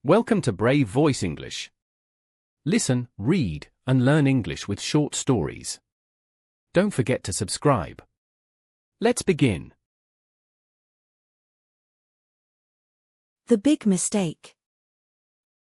Welcome to Brave Voice English. Listen, read, and learn English with short stories. Don't forget to subscribe. Let's begin. The Big Mistake.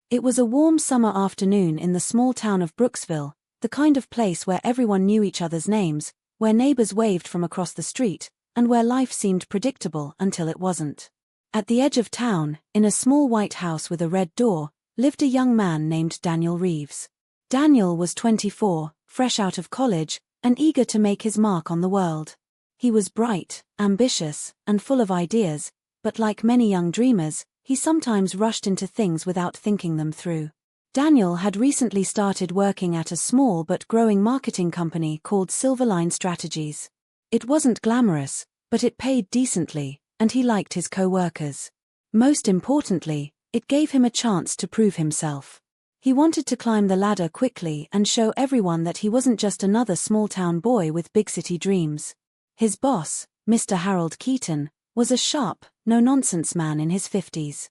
It was a warm summer afternoon in the small town of Brooksville, the kind of place where everyone knew each other's names, where neighbors waved from across the street, and where life seemed predictable until it wasn't. At the edge of town, in a small white house with a red door, lived a young man named Daniel Reeves. Daniel was 24, fresh out of college, and eager to make his mark on the world. He was bright, ambitious, and full of ideas, but like many young dreamers, he sometimes rushed into things without thinking them through. Daniel had recently started working at a small but growing marketing company called Silverline Strategies. It wasn't glamorous, but it paid decently, and he liked his co-workers. Most importantly, it gave him a chance to prove himself. He wanted to climb the ladder quickly and show everyone that he wasn't just another small-town boy with big-city dreams. His boss, Mr. Harold Keaton, was a sharp, no-nonsense man in his 50s.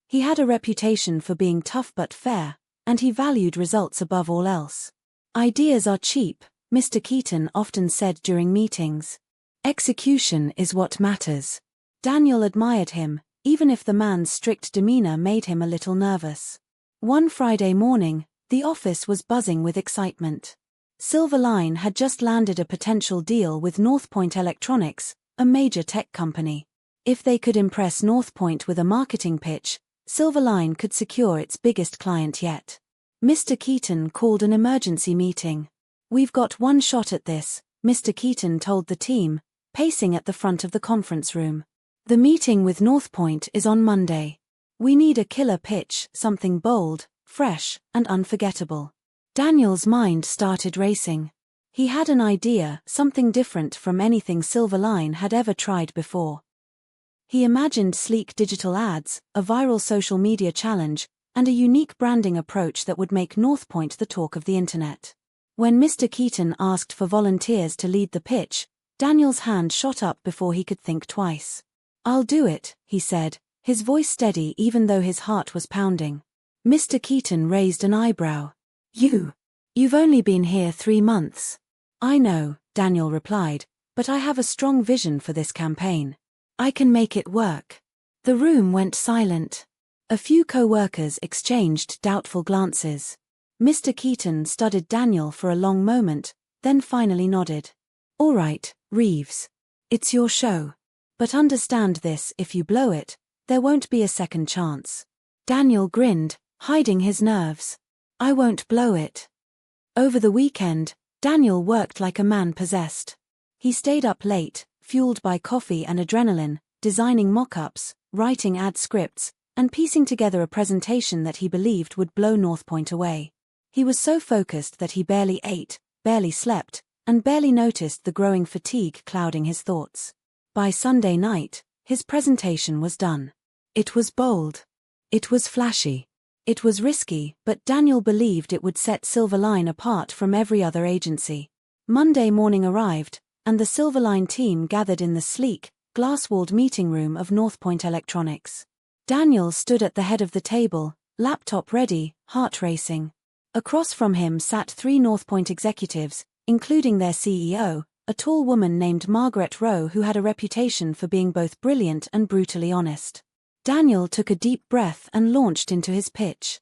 He had a reputation for being tough but fair, and he valued results above all else. "Ideas are cheap," Mr. Keaton often said during meetings. "Execution is what matters." Daniel admired him, even if the man's strict demeanor made him a little nervous. One Friday morning, the office was buzzing with excitement. Silverline had just landed a potential deal with Northpoint Electronics, a major tech company. If they could impress Northpoint with a marketing pitch, Silverline could secure its biggest client yet. Mr. Keaton called an emergency meeting. "We've got one shot at this," Mr. Keaton told the team, pacing at the front of the conference room. "The meeting with Northpoint is on Monday. We need a killer pitch, something bold, fresh, and unforgettable." Daniel's mind started racing. He had an idea, something different from anything Silverline had ever tried before. He imagined sleek digital ads, a viral social media challenge, and a unique branding approach that would make Northpoint the talk of the internet. When Mr. Keaton asked for volunteers to lead the pitch, Daniel's hand shot up before he could think twice. "I'll do it," he said, his voice steady even though his heart was pounding. Mr. Keaton raised an eyebrow. You've only been here 3 months." "I know," Daniel replied, "but I have a strong vision for this campaign. I can make it work." The room went silent. A few co-workers exchanged doubtful glances. Mr. Keaton studied Daniel for a long moment, then finally nodded. "All right, Reeves. It's your show. But understand this, if you blow it, there won't be a second chance." Daniel grinned, hiding his nerves. "I won't blow it." Over the weekend, Daniel worked like a man possessed. He stayed up late, fueled by coffee and adrenaline, designing mock-ups, writing ad scripts, and piecing together a presentation that he believed would blow Northpoint away. He was so focused that he barely ate, barely slept, and barely noticed the growing fatigue clouding his thoughts. By Sunday night, his presentation was done. It was bold. It was flashy. It was risky, but Daniel believed it would set Silverline apart from every other agency. Monday morning arrived, and the Silverline team gathered in the sleek, glass-walled meeting room of Northpoint Electronics. Daniel stood at the head of the table, laptop ready, heart racing. Across from him sat 3 Northpoint executives, including their CEO, a tall woman named Margaret Rowe who had a reputation for being both brilliant and brutally honest. Daniel took a deep breath and launched into his pitch.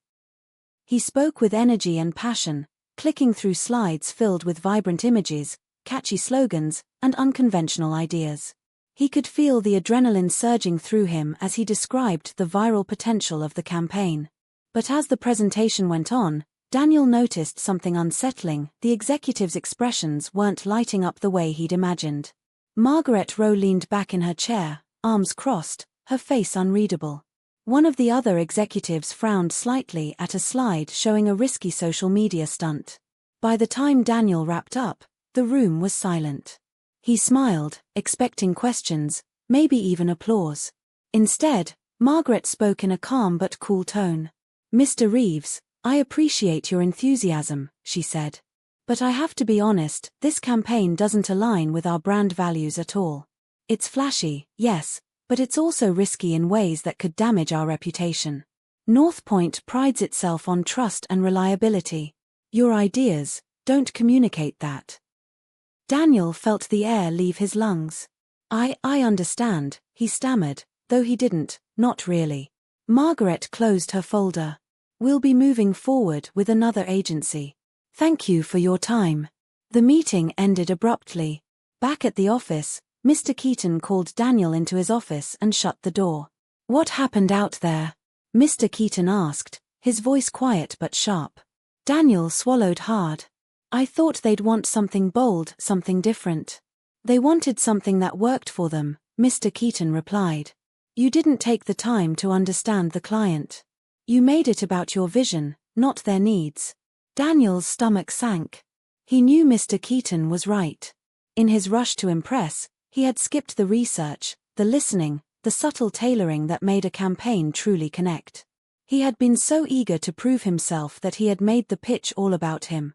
He spoke with energy and passion, clicking through slides filled with vibrant images, catchy slogans, and unconventional ideas. He could feel the adrenaline surging through him as he described the viral potential of the campaign. But as the presentation went on, Daniel noticed something unsettling. The executives' expressions weren't lighting up the way he'd imagined. Margaret Rowe leaned back in her chair, arms crossed, her face unreadable. One of the other executives frowned slightly at a slide showing a risky social media stunt. By the time Daniel wrapped up, the room was silent. He smiled, expecting questions, maybe even applause. Instead, Margaret spoke in a calm but cool tone. "Mr. Reeves, I appreciate your enthusiasm," she said. "But I have to be honest, this campaign doesn't align with our brand values at all. It's flashy, yes, but it's also risky in ways that could damage our reputation. North Point prides itself on trust and reliability. Your ideas don't communicate that. Daniel felt the air leave his lungs. I understand, he stammered, though he didn't, not really. Margaret closed her folder. We'll be moving forward with another agency. Thank you for your time. The meeting ended abruptly. Back at the office, Mr. Keaton called Daniel into his office and shut the door. What happened out there? Mr. Keaton asked, his voice quiet but sharp. Daniel swallowed hard. I thought they'd want something bold, something different. They wanted something that worked for them, Mr. Keaton replied. You didn't take the time to understand the client. You made it about your vision, not their needs. Daniel's stomach sank. He knew Mr. Keaton was right. In his rush to impress, he had skipped the research, the listening, the subtle tailoring that made a campaign truly connect. He had been so eager to prove himself that he had made the pitch all about him.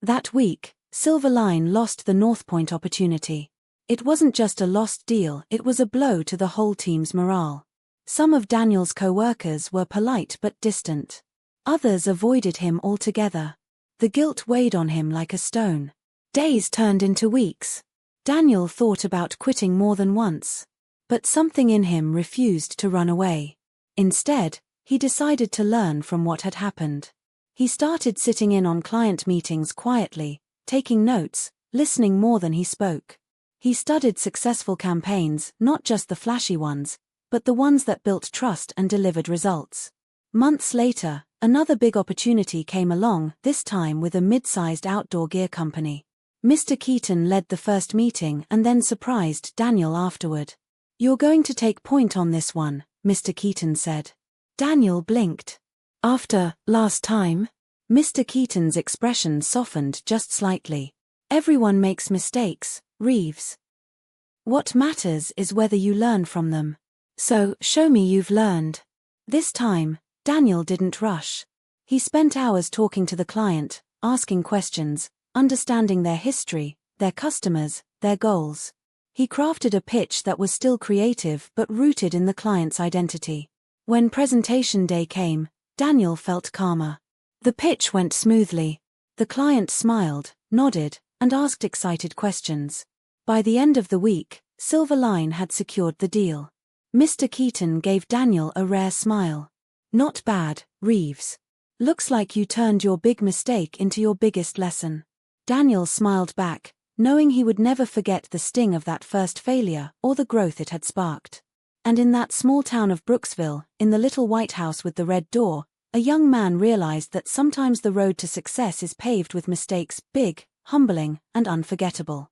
That week, Silverline lost the North Point opportunity. It wasn't just a lost deal, it was a blow to the whole team's morale. Some of Daniel's co-workers were polite but distant. Others avoided him altogether. The guilt weighed on him like a stone. Days turned into weeks. Daniel thought about quitting more than once. But something in him refused to run away. Instead, he decided to learn from what had happened. He started sitting in on client meetings quietly, taking notes, listening more than he spoke. He studied successful campaigns, not just the flashy ones, but the ones that built trust and delivered results. Months later, another big opportunity came along, this time with a mid-sized outdoor gear company. Mr. Keaton led the first meeting and then surprised Daniel afterward. You're going to take point on this one, Mr. Keaton said. Daniel blinked. After last time? Mr. Keaton's expression softened just slightly. Everyone makes mistakes, Reeves. What matters is whether you learn from them. So, show me you've learned. This time, Daniel didn't rush. He spent hours talking to the client, asking questions, understanding their history, their customers, their goals. He crafted a pitch that was still creative but rooted in the client's identity. When presentation day came, Daniel felt calmer. The pitch went smoothly. The client smiled, nodded, and asked excited questions. By the end of the week, Silverline had secured the deal. Mr. Keaton gave Daniel a rare smile. Not bad, Reeves. Looks like you turned your big mistake into your biggest lesson. Daniel smiled back, knowing he would never forget the sting of that first failure or the growth it had sparked. And in that small town of Brooksville, in the little white house with the red door, a young man realized that sometimes the road to success is paved with mistakes, big, humbling, and unforgettable.